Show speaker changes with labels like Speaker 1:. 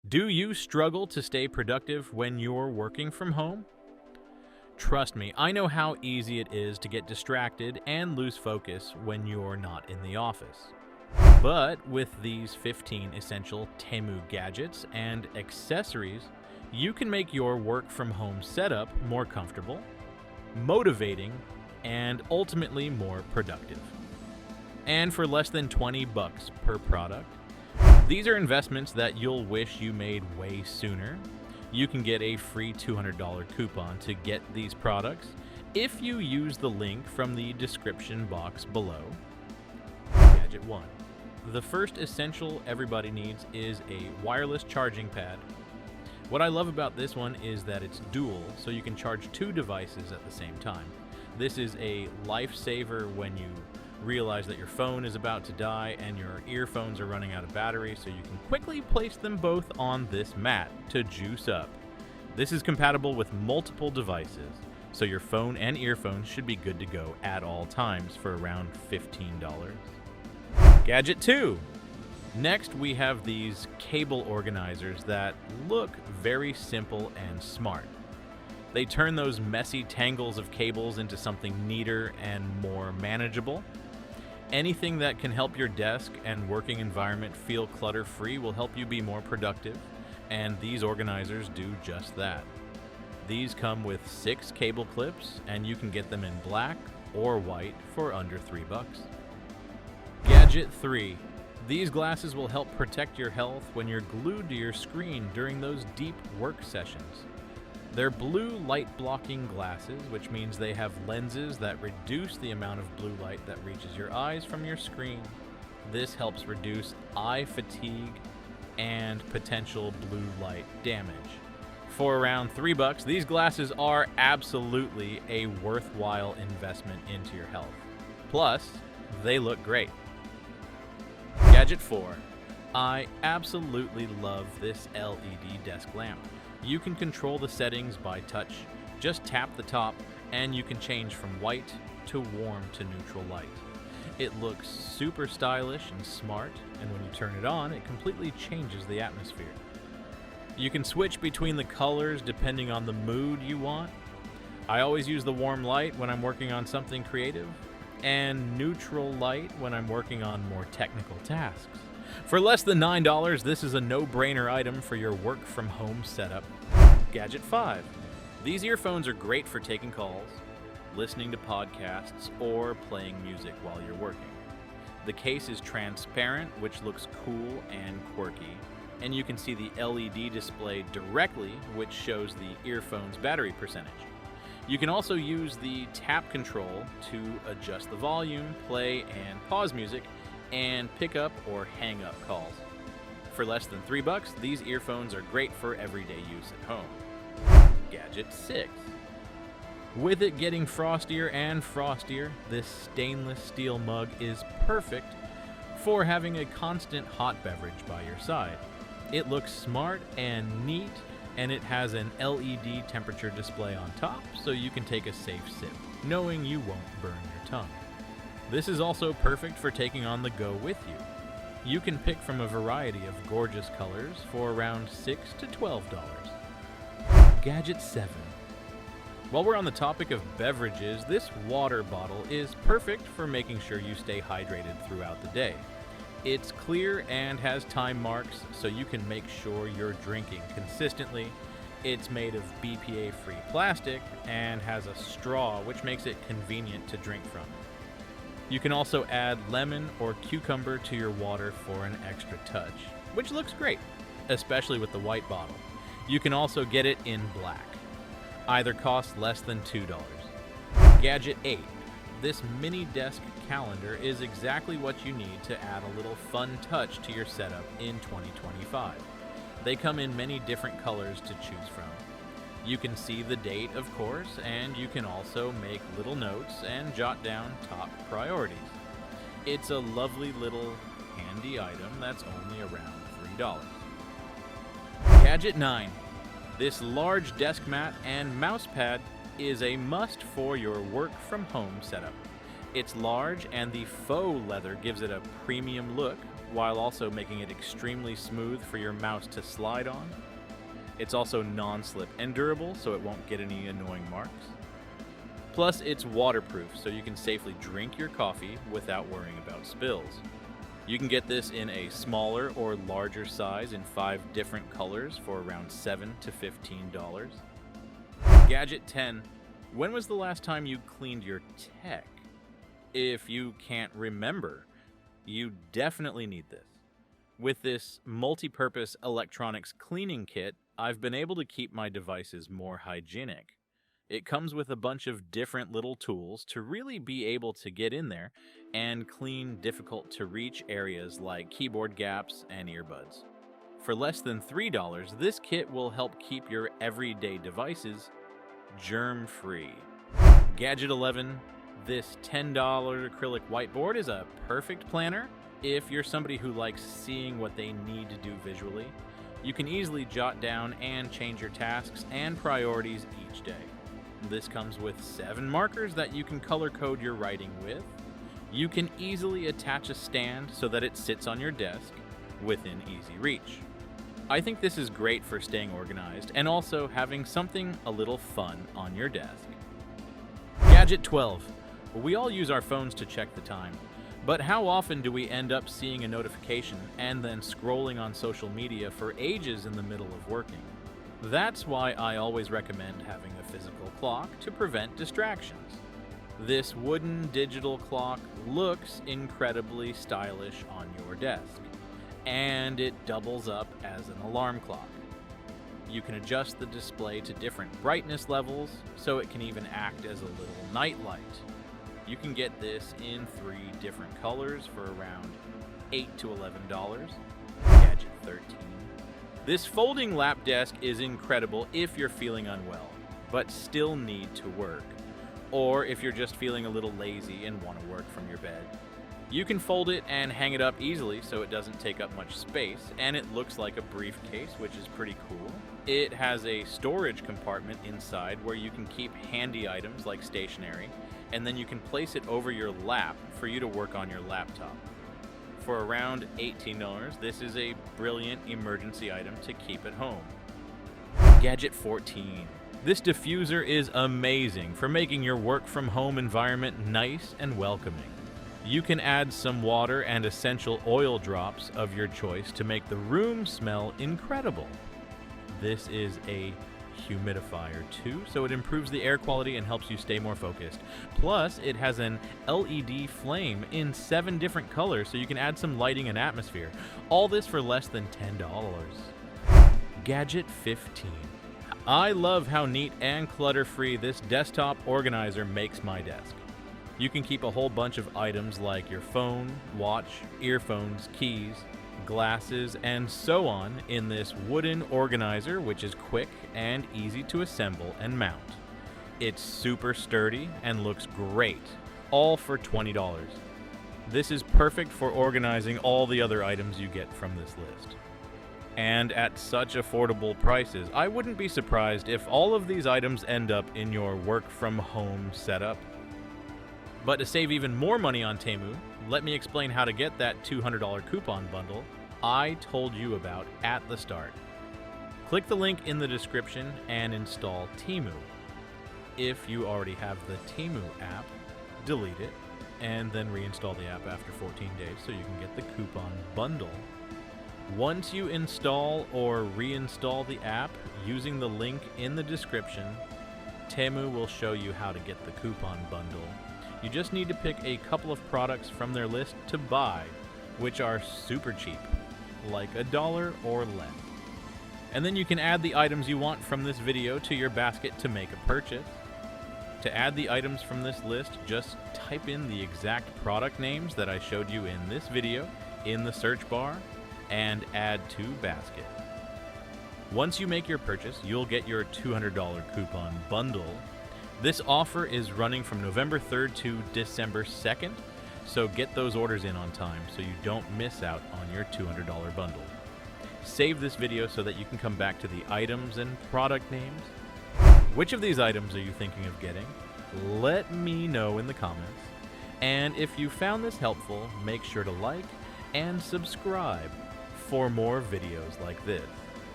Speaker 1: Do you struggle to stay productive when you're working from home? Trust me, I know how easy it is to get distracted and lose focus when you're not in the office. But with these 15 essential Temu gadgets and accessories, you can make your work from home setup more comfortable, motivating, and ultimately more productive. And for less than $20 per product, these are investments that you'll wish you made way sooner. You can get a free $200 coupon to get these products if you use the link from the description box below. Gadget 1. The first essential everybody needs is a wireless charging pad. What I love about this one is that it's dual, so you can charge two devices at the same time. This is a lifesaver when you realize that your phone is about to die and your earphones are running out of battery, so you can quickly place them both on this mat to juice up. This is compatible with multiple devices, so your phone and earphones should be good to go at all times for around $15. Gadget 2. Next, we have these cable organizers that look very simple and smart. They turn those messy tangles of cables into something neater and more manageable. Anything that can help your desk and working environment feel clutter-free will help you be more productive, and these organizers do just that. These come with 6 cable clips, and you can get them in black or white for under $3. Gadget 3. These glasses will help protect your health when you're glued to your screen during those deep work sessions. They're blue light-blocking glasses, which means they have lenses that reduce the amount of blue light that reaches your eyes from your screen. This helps reduce eye fatigue and potential blue light damage. For around $3, these glasses are absolutely a worthwhile investment into your health. Plus, they look great. Gadget 4. I absolutely love this LED desk lamp. You can control the settings by touch. Just tap the top and you can change from white to warm to neutral light. It looks super stylish and smart, and when you turn it on, it completely changes the atmosphere. You can switch between the colors depending on the mood you want. I always use the warm light when I'm working on something creative, and neutral light when I'm working on more technical tasks. For less than $9, this is a no-brainer item for your work-from-home setup. Gadget 5. These earphones are great for taking calls, listening to podcasts, or playing music while you're working. The case is transparent, which looks cool and quirky, and you can see the LED display directly, which shows the earphone's battery percentage. You can also use the tap control to adjust the volume, play and pause music, and pick up or hang up calls. For less than $3, these earphones are great for everyday use at home. Gadget 6. With it getting frostier and frostier, this stainless steel mug is perfect for having a constant hot beverage by your side. It looks smart and neat, and it has an LED temperature display on top, so you can take a safe sip, knowing you won't burn your tongue. This is also perfect for taking on the go with you. You can pick from a variety of gorgeous colors for around $6 to $12. Gadget 7. While we're on the topic of beverages, this water bottle is perfect for making sure you stay hydrated throughout the day. It's clear and has time marks, so you can make sure you're drinking consistently. It's made of BPA-free plastic and has a straw, which makes it convenient to drink from. You can also add lemon or cucumber to your water for an extra touch, which looks great, especially with the white bottle. You can also get it in black. Either costs less than $2. Gadget 8. This mini desk calendar is exactly what you need to add a little fun touch to your setup in 2025. They come in many different colors to choose from. You can see the date, of course, and you can also make little notes and jot down top priorities. It's a lovely little handy item that's only around $3. Gadget 9. This large desk mat and mouse pad is a must for your work-from-home setup. It's large and the faux leather gives it a premium look, while also making it extremely smooth for your mouse to slide on. It's also non-slip and durable, so it won't get any annoying marks. Plus, it's waterproof, so you can safely drink your coffee without worrying about spills. You can get this in a smaller or larger size in 5 different colors for around $7 to $15. Gadget 10. When was the last time you cleaned your tech? If you can't remember, you definitely need this. With this multi-purpose electronics cleaning kit, I've been able to keep my devices more hygienic. It comes with a bunch of different little tools to really be able to get in there and clean difficult-to-reach areas like keyboard gaps and earbuds. For less than $3, this kit will help keep your everyday devices germ-free. Gadget 11. This $10 acrylic whiteboard is a perfect planner if you're somebody who likes seeing what they need to do visually. You can easily jot down and change your tasks and priorities each day. This comes with 7 markers that you can color code your writing with. You can easily attach a stand so that it sits on your desk within easy reach. I think this is great for staying organized and also having something a little fun on your desk. Gadget 12. We all use our phones to check the time, but how often do we end up seeing a notification and then scrolling on social media for ages in the middle of working? That's why I always recommend having a physical clock to prevent distractions. This wooden digital clock looks incredibly stylish on your desk, and it doubles up as an alarm clock. You can adjust the display to different brightness levels, so it can even act as a little night light. You can get this in 3 different colors for around $8 to $11. Gadget 13. This folding lap desk is incredible if you're feeling unwell, but still need to work, or if you're just feeling a little lazy and want to work from your bed. You can fold it and hang it up easily so it doesn't take up much space, and it looks like a briefcase, which is pretty cool. It has a storage compartment inside where you can keep handy items like stationery, and then you can place it over your lap for you to work on your laptop. For around $18, this is a brilliant emergency item to keep at home. Gadget 14. This diffuser is amazing for making your work from home environment nice and welcoming. You can add some water and essential oil drops of your choice to make the room smell incredible. This is a humidifier too, so it improves the air quality and helps you stay more focused. Plus, it has an LED flame in 7 different colors, so you can add some lighting and atmosphere. All this for less than $10. Gadget 15. I love how neat and clutter-free this desktop organizer makes my desk. You can keep a whole bunch of items like your phone, watch, earphones, keys, glasses, and so on in this wooden organizer, which is quick and easy to assemble and mount. It's super sturdy and looks great, all for $20. This is perfect for organizing all the other items you get from this list. And at such affordable prices, I wouldn't be surprised if all of these items end up in your work from home setup. But to save even more money on Temu, let me explain how to get that $200 coupon bundle I told you about at the start. Click the link in the description and install Temu. If you already have the Temu app, delete it and then reinstall the app after 14 days so you can get the coupon bundle. Once you install or reinstall the app using the link in the description, Temu will show you how to get the coupon bundle. You just need to pick a couple of products from their list to buy, which are super cheap, like $1 or less. And then you can add the items you want from this video to your basket to make a purchase. To add the items from this list, just type in the exact product names that I showed you in this video in the search bar and add to basket. Once you make your purchase, you'll get your $200 coupon bundle. This offer is running from November 3rd to December 2nd, so get those orders in on time so you don't miss out on your $200 bundle. Save this video so that you can come back to the items and product names. Which of these items are you thinking of getting? Let me know in the comments. And if you found this helpful, make sure to like and subscribe for more videos like this.